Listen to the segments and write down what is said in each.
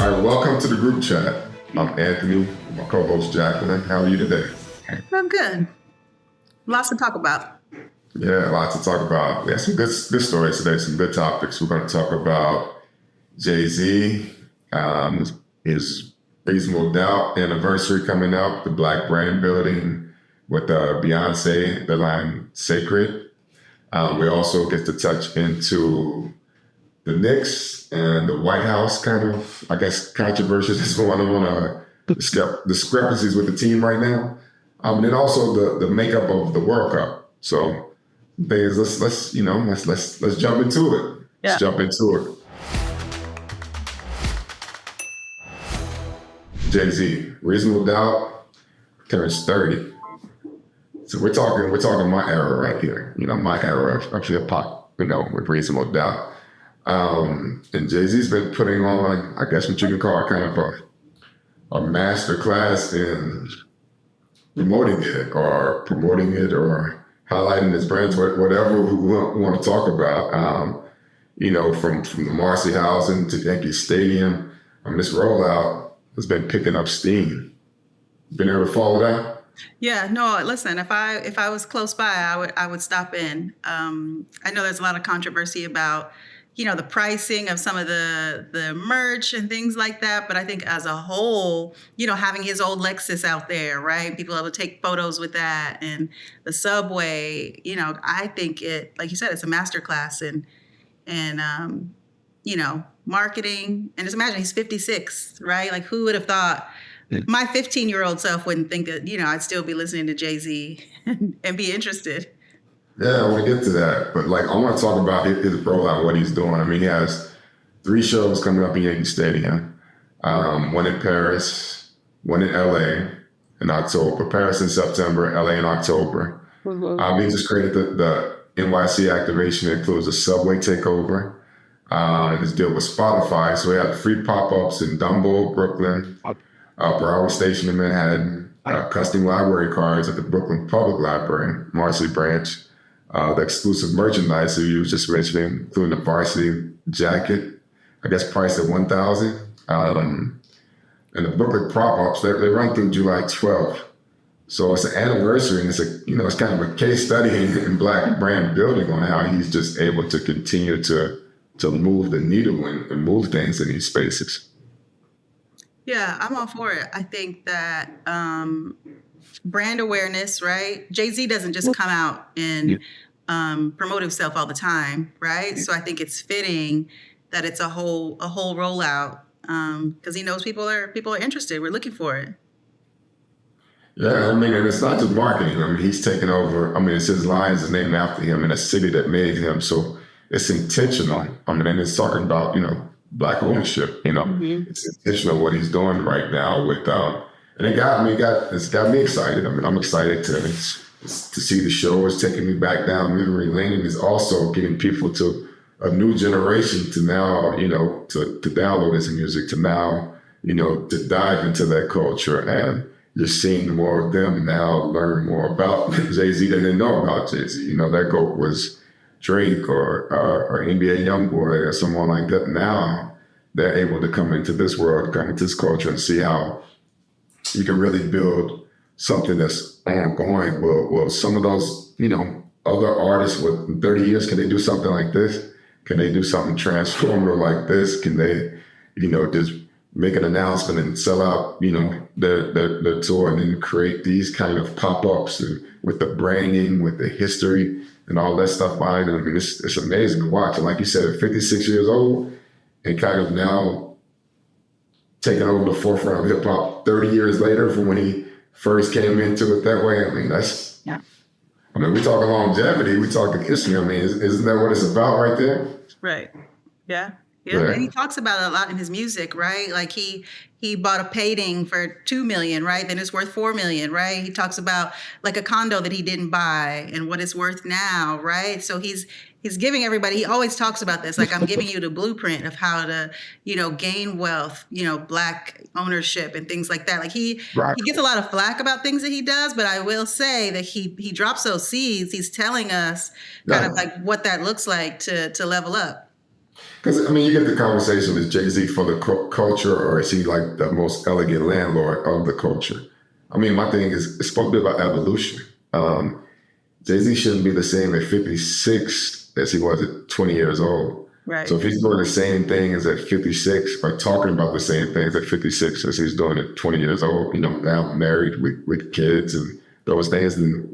All right, welcome to the group chat. I'm Anthony, my co-host Jacqueline. How are you today? I'm good. Lots to talk about. Yeah, lots to talk about. We have some good stories today, some good topics. We're going to talk about Jay-Z, his Reasonable Doubt anniversary coming up, the Black brand building with Beyonce, the line Sacred. We also get to touch into the Knicks and the White House kind of, I guess, controversies that's going on, discrepancies with the team right now. And then also the makeup of the World Cup. So let's jump into it. Yeah. Let's jump into it. Jay-Z, Reasonable Doubt turns 30. So we're talking my era right here. My era of hip hop, with Reasonable Doubt. And Jay-Z's been putting on, I guess what you can call kind of a masterclass in promoting it or highlighting his brands, whatever we want to talk about. From the Marcy Housing to Yankee Stadium, this rollout has been picking up steam. Been able to follow that? Yeah, no, listen, if I was close by, I would stop in. I know there's a lot of controversy about the pricing of some of the merch and things like that. But I think as a whole, having his old Lexus out there, right? People able to take photos with that, and the subway, I think it, like you said, it's a masterclass in marketing. And just imagine he's 56, right? Like who would have thought my 15-year-old self wouldn't think that, I'd still be listening to Jay-Z and be interested. Yeah, I want to get to that. But I want to talk about his rollout, what he's doing. He has 3 shows coming up in Yankee Stadium. One in Paris, one in LA in October. Paris in September, LA in October. Mm-hmm. He just created the NYC activation. It includes a subway takeover. His deal with Spotify. So he had free pop-ups in Dumbo, Brooklyn, Broward Station in Manhattan, custom library cards at the Brooklyn Public Library, Marcy Branch. The exclusive merchandise that you was just mentioning, including the varsity jacket, I guess priced at $1,000. And the booklet prop-ups, they run through July 12th. So it's an anniversary, and it's kind of a case study in Black brand building on how he's just able to continue to move the needle and move things in these spaces. Yeah, I'm all for it. I think that brand awareness, right? Jay-Z doesn't just come out and promote himself all the time, right? So I think it's fitting that it's a whole rollout because he knows people are interested. We're looking for it. Yeah, and it's not just marketing. He's taken over. It's his lines is named after him in a city that made him. So it's intentional. And it's talking about Black ownership. Mm-hmm. It's intentional what he's doing right now with and it's got me excited. I'm excited to see the show. It's taking me back down memory lane, and it's also getting people to a new generation to now, to download his music, to now, to dive into that culture. And you're seeing more of them now learn more about Jay-Z than they know about Jay-Z. That GOAT was Drake or NBA Youngboy or someone like that. Now they're able to come into this world, come into this culture, and see how you can really build something that's ongoing. Well, some of those, other artists with 30 years, can they do something like this? Can they do something transformative like this? Can they, just make an announcement and sell out, their tour, and then create these kind of pop-ups with the branding, with the history and all that stuff behind them? It's amazing to watch. And like you said, at 56 years old and kind of now taking over the forefront of hip hop 30 years later from when he first came into it that way. That's, yeah. We talking longevity, we talking history. Isn't that what it's about right there? Right. Yeah. Yeah. And he talks about it a lot in his music, right? Like he bought a painting for $2 million, right? Then it's worth $4 million, right? He talks about like a condo that he didn't buy and what it's worth now, right? So he's giving everybody, he always talks about this, like I'm giving you the blueprint of how to, gain wealth, Black ownership and things like that. Like he gets a lot of flack about things that he does, but I will say that he drops those seeds. He's telling us kind of like what that looks like to level up. Because I mean, you get the conversation: is Jay-Z for the culture, or is he like the most elegant landlord of the culture? I mean, my thing is it's supposed to be about evolution. Jay-Z shouldn't be the same at 56 as he was at 20 years old. Right. So if he's doing the same things at 56, or talking about the same things at 56 as he's doing at 20 years old, now married with kids and those things, then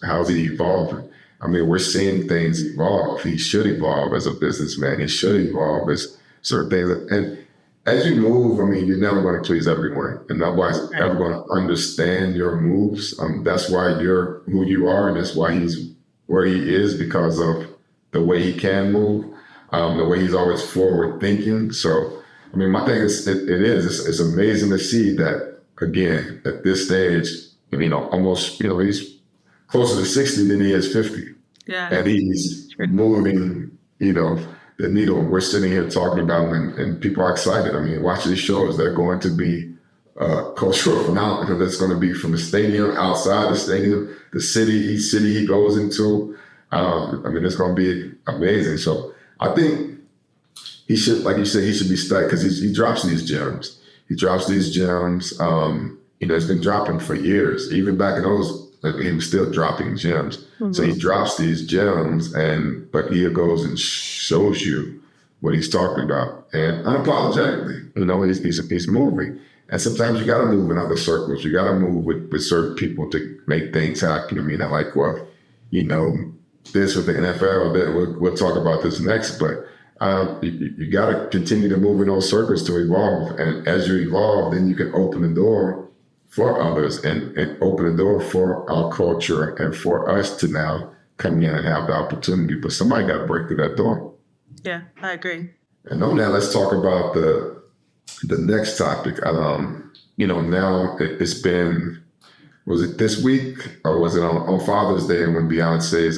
how's he evolving? I mean, we're seeing things evolve. He should evolve as a businessman. He should evolve as certain things. And as you move, I mean, you're never going to please everyone, and nobody's ever going to understand your moves. That's why you're who you are, and that's why he's where he is, because of the way he can move, the way he's always forward thinking. So, I mean, my thing is, it's amazing to see that, again, at this stage, almost, he's closer to 60 than he is 50. Yeah. And he's moving, the needle. We're sitting here talking about him, and people are excited. I mean, watch these shows. They're going to be cultural phenomenon, because it's going to be from the stadium, outside the stadium, the city, each city he goes into. I mean, it's going to be amazing. So I think he should, like you said, he should be stuck, because he drops these gems. He drops these gems. It's been dropping for years. Even back in those, he was still dropping gems. Mm-hmm. So he drops these gems, but he goes and shows you what he's talking about, and unapologetically, he's moving. And sometimes you got to move in other circles. You got to move with certain people to make things happen. I mean, I like, this with the NFL. We'll talk about this next, but you got to continue to move in those circles to evolve. And as you evolve, then you can open the door for others and open the door for our culture and for us to now come in and have the opportunity. But somebody got to break through that door. Yeah, I agree. And on that, let's talk about the next topic. Now it's been, was it this week, or was it on Father's Day, when Beyonce's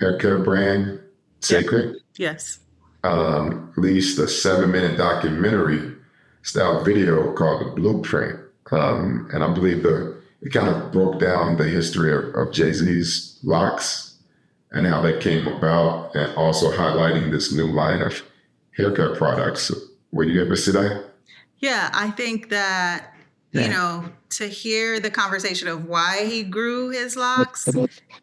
haircut brand, Sacred? Yes. Released a 7-minute documentary style video called The Blueprint. And I believe it kind of broke down the history of Jay-Z's locks and how they came about, and also highlighting this new line of haircut products. Were you able to see that? Yeah, I think that, to hear the conversation of why he grew his locks,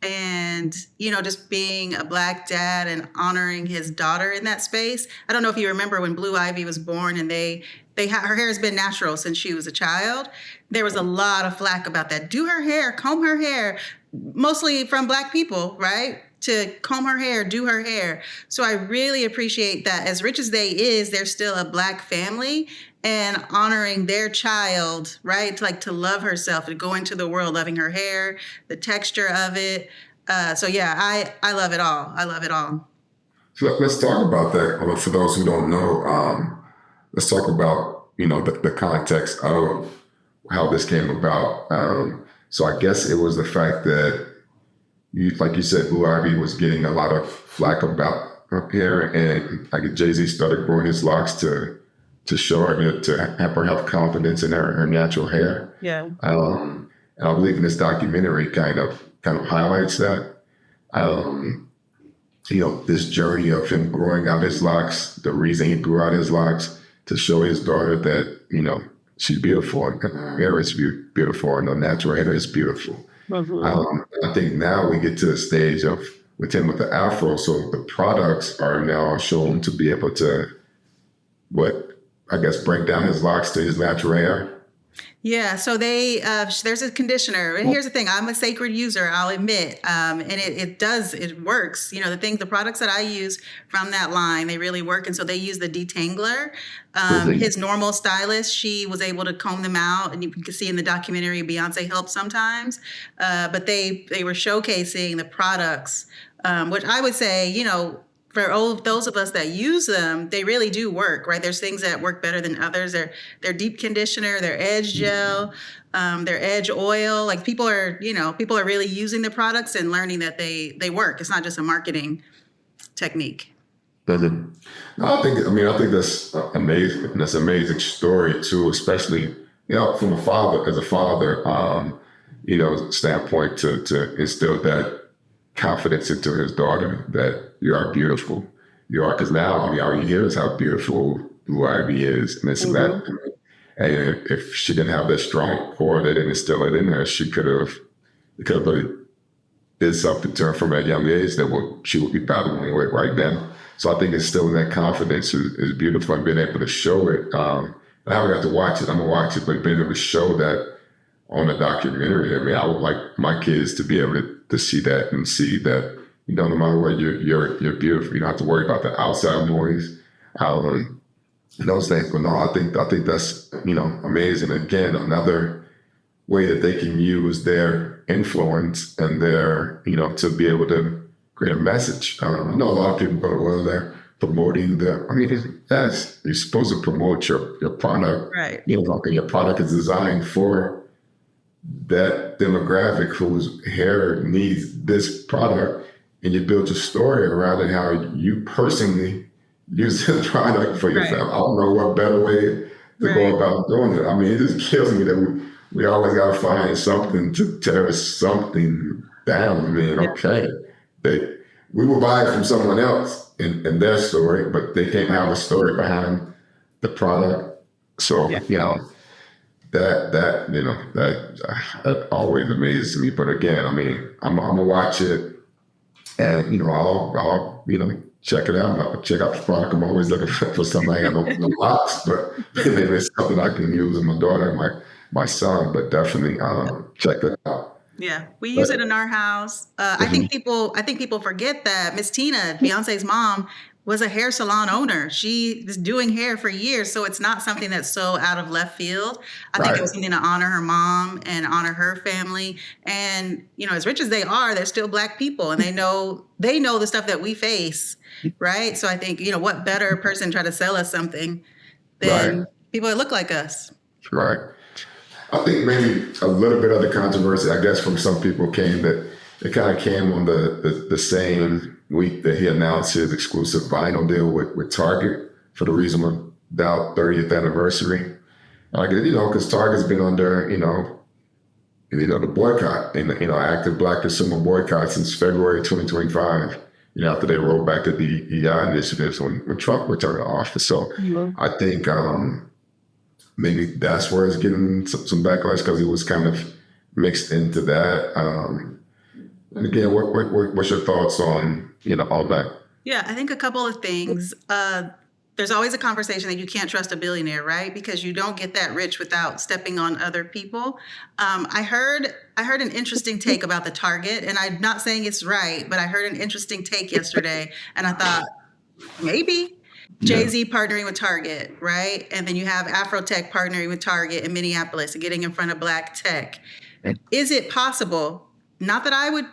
and, just being a Black dad and honoring his daughter in that space. I don't know if you remember when Blue Ivy was born, and her hair has been natural since she was a child. There was a lot of flack about that. Do her hair, comb her hair, mostly from Black people, right? To comb her hair, do her hair. So I really appreciate that. As rich as they is, they're still a Black family, and honoring their child, right? To love herself, to go into the world loving her hair, the texture of it. So yeah, I love it all. I love it all. So let's talk about that. For those who don't know, let's talk about, the context of how this came about. So I guess it was the fact that, like you said, Blue Ivy was getting a lot of flack about her hair, and I guess Jay-Z started growing his locks to show her, to have her have confidence in her natural hair. Yeah. And I believe in this documentary kind of highlights that. This journey of him growing out his locks, the reason he grew out his locks, to show his daughter that, she's beautiful, and her hair is beautiful, and her natural hair is beautiful. Mm-hmm. I think now we get to the stage of, with him with the afro, so the products are now shown to be able to, break down his locks to his natural hair. Yeah, so there's a conditioner. And here's the thing, I'm a Sacred user, I'll admit. And it works. The products that I use from that line, they really work. And so they use the detangler. His normal stylist, she was able to comb them out. And you can see in the documentary, Beyonce helped sometimes. But they were showcasing the products, which I would say, for all of those of us that use them, they really do work, right? There's things that work better than others. Their deep conditioner, their edge gel, their edge oil. Like people are really using the products and learning that they work. It's not just a marketing technique. No, I think that's amazing. And that's an amazing story too, especially, from a father standpoint, to instill that confidence into his daughter that you are beautiful. York is now. I mean, all you hear is how beautiful Blue Ivy is, and it's that. And if she didn't have that strong core that didn't instill it in her, she could have really did something to her from a young age that she would be battling with right then. So I think it's still that confidence is beautiful and being able to show it. I haven't got to watch it. I'm gonna watch it, but being able to show that on a documentary. I mean, I would like my kids to be able to see that and see that, no matter what, you're beautiful. You don't have to worry about the outside noise, those things. But no, I think that's, amazing. Again, another way that they can use their influence and their, to be able to create a message. I know a lot of people go, well, they're promoting yes, you're supposed to promote your product. Right. Your product is designed for that demographic whose hair needs this product, and you build a story around it, how you personally use the product for yourself. Right. I don't know what better way to go about doing it. I mean, it just kills me that we always got to find something to tear something down. I mean, okay, we will buy it from someone else in their story, but they can't have a story behind the product. So, that always amazes me. But again, I mean, I'm gonna watch it, and I'll check it out. I'll check out the product. I'm always looking for something. I got no locks, but maybe it's something I can use with my daughter and my son. But definitely check it out. Yeah, we use it in our house. I think people forget that Miss Tina, Beyonce's mom, was a hair salon owner. She was doing hair for years, so it's not something that's so out of left field. I think it was something to honor her mom and honor her family. And as rich as they are, they're still Black people, and they know the stuff that we face, right? So I think what better person try to sell us something than people that look like us, right? I think maybe a little bit of the controversy, I guess, from some people came that it kind of came on the same week that he announced his exclusive vinyl deal with Target for the Reasonable Doubt 30th anniversary. Because Target's been under, the boycott, active Black consumer boycott since February 2025, after they rolled back the DEI initiatives when Trump returned to office. So I think maybe that's where it's getting some backlash, because he was kind of mixed into that. And again, what's your thoughts on, all that? Yeah, I think a couple of things. There's always a conversation that you can't trust a billionaire, right? Because you don't get that rich without stepping on other people. I heard an interesting take about the Target, and I'm not saying it's right, but I heard an interesting take yesterday, and I thought maybe Jay-Z partnering with Target, right? And then you have Afrotech partnering with Target in Minneapolis and getting in front of Black tech. Is it possible? Not that I would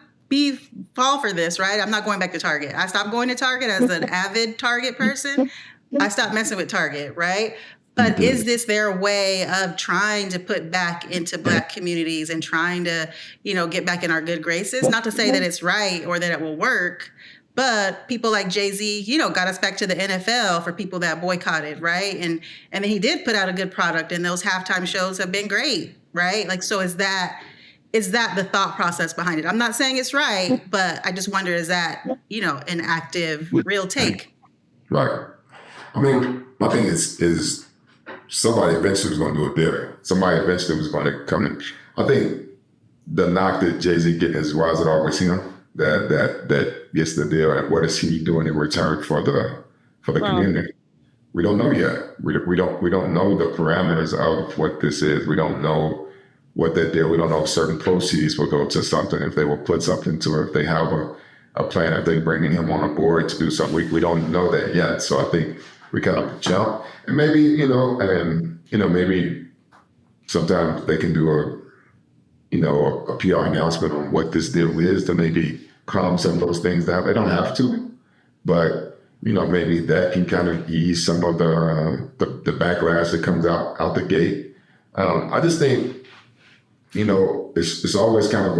fall for this, right? I'm not going back to Target. I stopped going to Target as an avid Target person. I stopped messing with Target, right? But is this their way of trying to put back into Black communities and trying to, get back in our good graces? Not to say that it's right or that it will work, but people like Jay-Z, got us back to the NFL for people that boycotted, right? And then he did put out a good product, and those halftime shows have been great, right? Like, so is that the thought process behind it? I'm not saying it's right, but I just wonder, is that, an active, real take? Right. I mean, my thing is somebody eventually was going to do it better. Somebody eventually was going to come in. I think the knock that Jay-Z getting is, why is it always him that gets the deal, and what is he doing in return for the community? We don't know yet. We don't know the parameters of what this is. We don't know what that deal. We don't know if certain proceeds will go to something, if they will put something to it, if they have a plan, if they're bringing him on board to do something. We don't know that yet. So I think we kind of jump, and maybe, maybe sometimes they can do a PR announcement on what this deal is to maybe calm some of those things down. They don't have to, but maybe that can kind of ease some of the backlash that comes out the gate. I just think, it's always kind of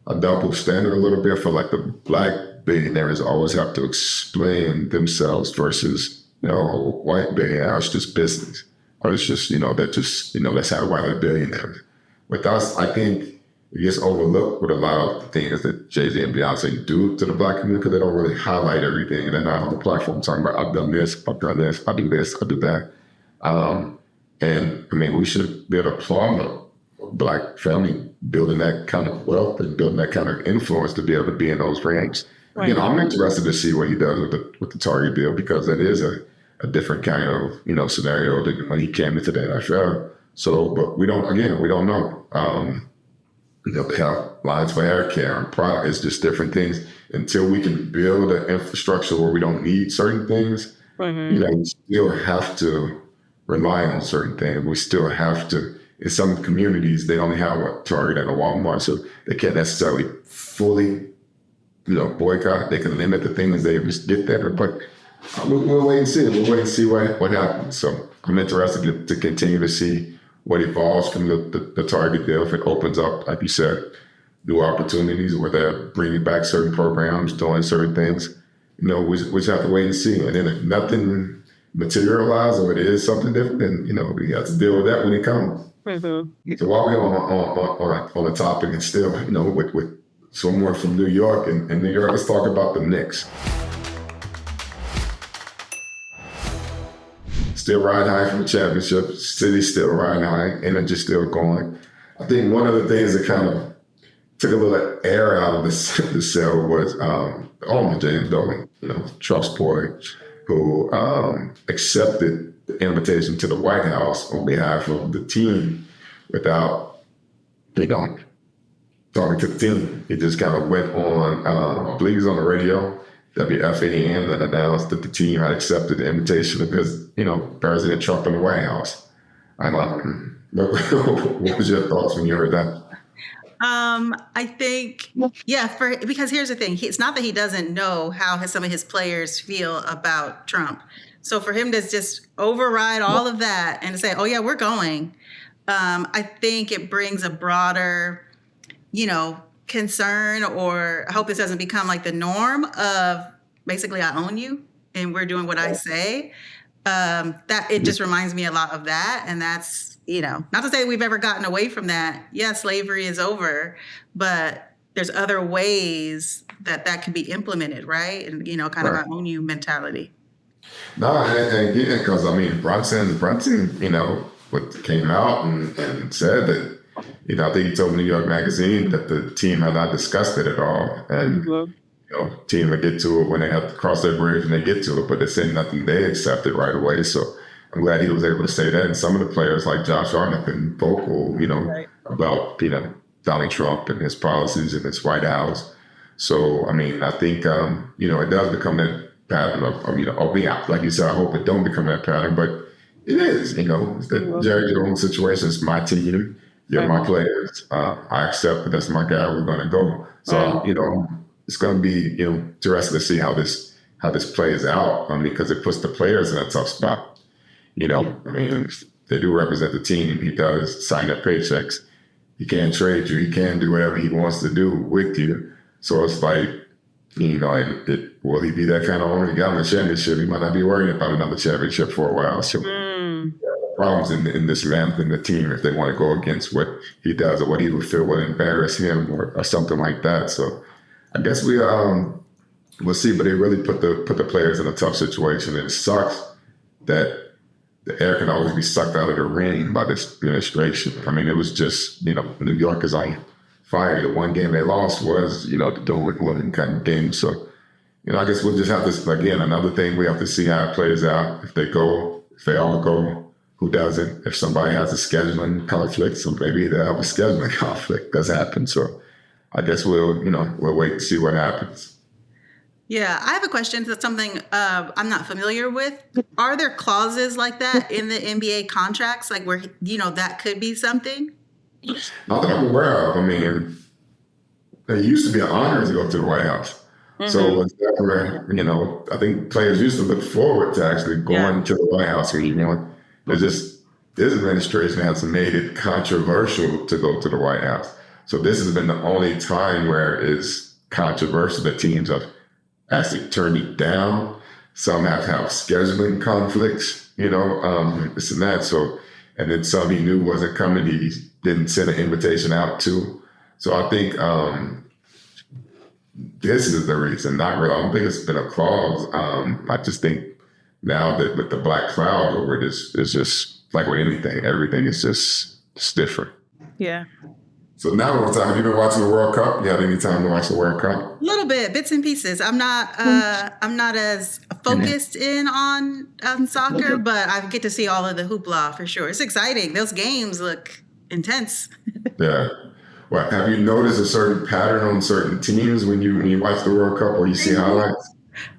a double standard a little bit for like the Black billionaires always have to explain themselves versus, white billionaires. It's just business. Or it's just, that's how white billionaires. With us, I think it gets overlooked with a lot of the things that Jay-Z and Beyonce do to the Black community because they don't really highlight everything. And they're not on the platform talking about, I've done this, I've done this, I do this, I do that. And I mean, we should be able to applaud a Black family building that kind of wealth and building that kind of influence to be able to be in those ranks. Right. You know, I'm interested to see what he does with the Target deal because that is a different kind of, you know, scenario than when he came into the NFL. So, but we don't know. You know, they have lines for hair care and product. It's just different things. Until we can build an infrastructure where we don't need certain things, you know, we still have to rely on certain things. We still have to, in some communities, they only have a Target and a Walmart, so they can't necessarily fully, you know, boycott. They can limit the things they just get there, but we'll wait and see. We'll wait and see what happens. So I'm interested to continue to see what evolves from the Target deal. If it opens up, like you said, new opportunities where they're bringing back certain programs, doing certain things, you know, we just have to wait and see. And then if nothing materializes or it is something different, then, you know, we have to deal with that when it comes. So while we're on the topic and still, you know, with someone from New York and New York, let's talk about the Knicks. Still riding high from the championship. City's still riding high. Energy still going. I think one of the things that kind of took a little air out of the cell was James Dolan, you know, Trump's boy, who accepted the invitation to the White House on behalf of the team without, you know, talking to the team. He just kind of went on, I believe he was on the radio, WFAN, that announced that the team had accepted the invitation because, you know, President Trump in the White House. What was your thoughts when you heard that? I think, because here's the thing. It's not that he doesn't know how some of his players feel about Trump. So for him to just override all of that and to say, oh yeah, we're going, I think it brings a broader, you know, concern, or I hope this doesn't become like the norm of basically I own you and we're doing what I say. That it just reminds me a lot of that. And that's, you know, not to say we've ever gotten away from that. Yeah, slavery is over, but there's other ways that could be implemented, right? And, you know, kind of I own you mentality. No, and because I mean, Brunson, you know, what came out and said that, you know, I think he told New York Magazine that the team had not discussed it at all. And, you know, team would get to it when they have to cross their bridge and they get to it, but they said nothing they accepted right away. So I'm glad he was able to say that. And some of the players like Josh Hart have been vocal, you know, about, you know, Donald Trump and his policies in his White House. So, I mean, I think, you know, it does become that pattern of you know, like you said, I hope it don't become that pattern, but it is, you know, it's the Jerry Jones situation. It's my team. You're my players. I accept that that's my guy. We're going to go. So, you know, it's going to be, you know, interesting to see how this plays out. I mean, because it puts the players in a tough spot. You know, I mean, they do represent the team. He does sign their paychecks. He can't trade you. He can do whatever he wants to do with you. So it's like, you know, will he be that kind of owner? He got him a championship. He might not be worried about another championship for a while. So problems in this ramp in the team if they want to go against what he does or what he would feel would embarrass him or something like that. So I guess we'll see. But they really put the players in a tough situation. And it sucks that the air can always be sucked out of the ring by this administration. I mean, it was just, you know, New York is on fire. The one game they lost was, you know, the Dolan kind of game. So, you know, I guess we'll just have to, again, another thing, we have to see how it plays out. If they go, if they all go, who doesn't? If somebody has a scheduling conflict, so maybe they'll have a scheduling conflict. Does happen. So I guess we'll wait and see what happens. Yeah, I have a question. That's something I'm not familiar with. Are there clauses like that in the NBA contracts, like where, you know, that could be something? Not that I'm aware of. I mean, there used to be an honor to go to the White House. So it's never, you know, I think players used to look forward to actually going to the White House. You know, it's just this administration has made it controversial to go to the White House. So this has been the only time where it's controversial that teams have actually turned it down. Some have scheduling conflicts, you know, this and that. So, and then some he knew wasn't coming. He didn't send an invitation out to. So I think this is the reason. Not really. I don't think it's been a clause. I just think now that with the black cloud over it, it's just like with anything. Everything is just it's different. Yeah. So now, have you been watching the World Cup? You had any time to watch the World Cup? A little bit, bits and pieces. I'm not as focused in on soccer, but I get to see all of the hoopla for sure. It's exciting. Those games look intense. Yeah. Well, have you noticed a certain pattern on certain teams when you watch the World Cup or you see highlights?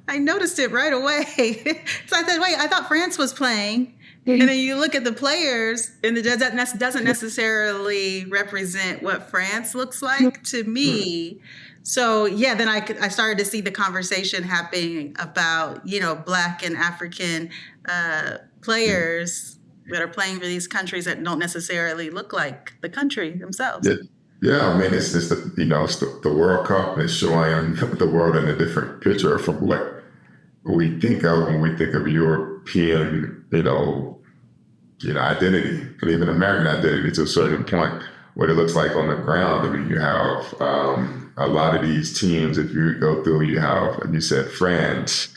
I noticed it right away. So I said, wait, I thought France was playing. And then you look at the players, and that doesn't necessarily represent what France looks like to me. So yeah, then I started to see the conversation happening about, Black and African players that are playing for these countries that don't necessarily look like the country themselves. Yeah, I mean, it's just it's the World Cup is showing the world in a different picture from what we think of when we think of European, identity, and even American identity to a certain point. What it looks like on the ground. I mean, you have a lot of these teams. If you go through, you have, like you said, France,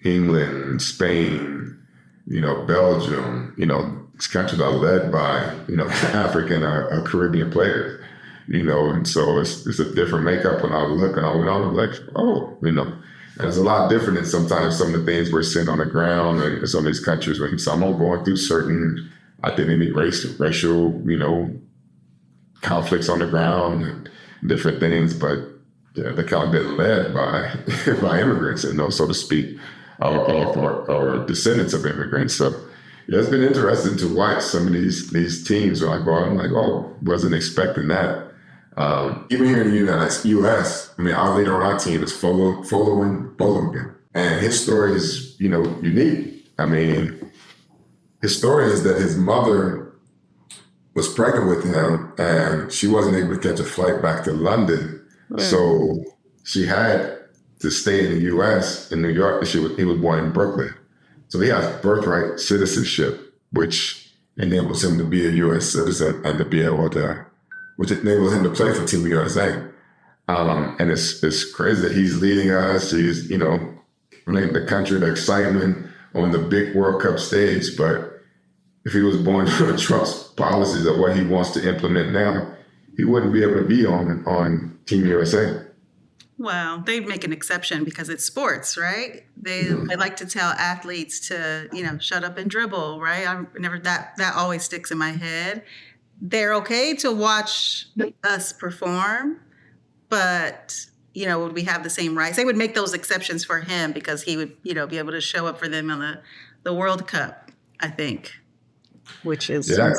England, Spain, Belgium. These countries are led by African or Caribbean players. And so it's a different makeup. When I look and I went on, I'm like, and it's a lot different than sometimes some of the things we're seeing on the ground in some of these countries when some are going through certain identity, racial, conflicts on the ground and different things. But they're kind of been led by by immigrants, so to speak, or descendants of immigrants. So it's been interesting to watch some of these teams. I'm like, wasn't expecting that. Even here in the U.S., I mean, our leader on our team is following Bologan. And his story is, unique. I mean, his story is that his mother was pregnant with him and she wasn't able to catch a flight back to London. Right. So she had to stay in the U.S., in New York. He was born in Brooklyn. So he has birthright citizenship, which enables him to be a U.S. citizen and to be able to, which enables him to play for Team USA. And it's crazy that he's leading us. He's, leading the country, the excitement on the big World Cup stage. But if he was born to Trump's policies of what he wants to implement now, he wouldn't be able to be on Team USA. Well, they make an exception because it's sports, right? They like to tell athletes to, shut up and dribble, right? That always sticks in my head. They're okay to watch us perform, but, would we have the same rights? They would make those exceptions for him because he would, be able to show up for them in the World Cup, I think, which is... Yeah,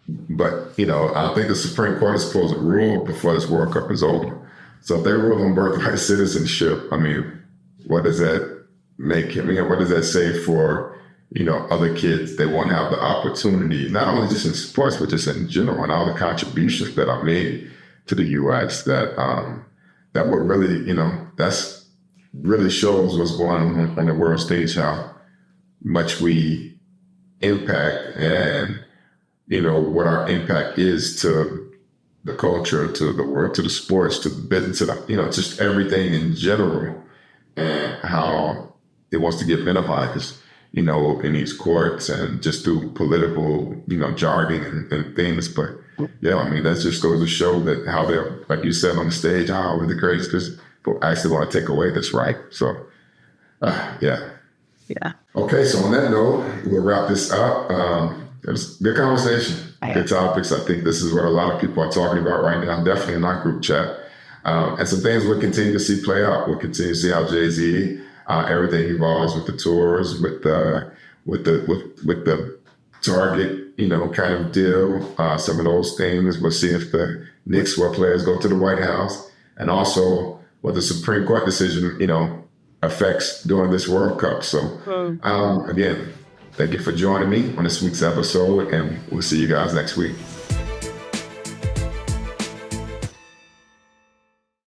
but, I think the Supreme Court is supposed to rule before this World Cup is over. So if they rule on birthright citizenship, I mean, what does that make him? What does that say for, other kids that won't have the opportunity, not only just in sports, but just in general, and all the contributions that are made to the U.S. that would really, that's really shows what's going on the world stage, how much we impact and, what our impact is to the culture, to the work, to the sports, to the business, to the, just everything in general, and how it wants to get minimized, in these courts and just through political, jargon and things. But yeah, I mean, that just goes to show that how they're, like you said on the stage, how we're the greatest, because people actually want to take away this right. So, yeah. Yeah. Okay, so on that note, we'll wrap this up. It was a good conversation, good topics. I think this is what a lot of people are talking about right now, definitely in our group chat. And some things we'll continue to see play out. We'll continue to see how Jay-Z, everything evolves with the tours, with the Target, kind of deal. Some of those things. We'll see if the Knicks, where players go to the White House, and also what the Supreme Court decision, affects during this World Cup. So again, thank you for joining me on this week's episode, and we'll see you guys next week.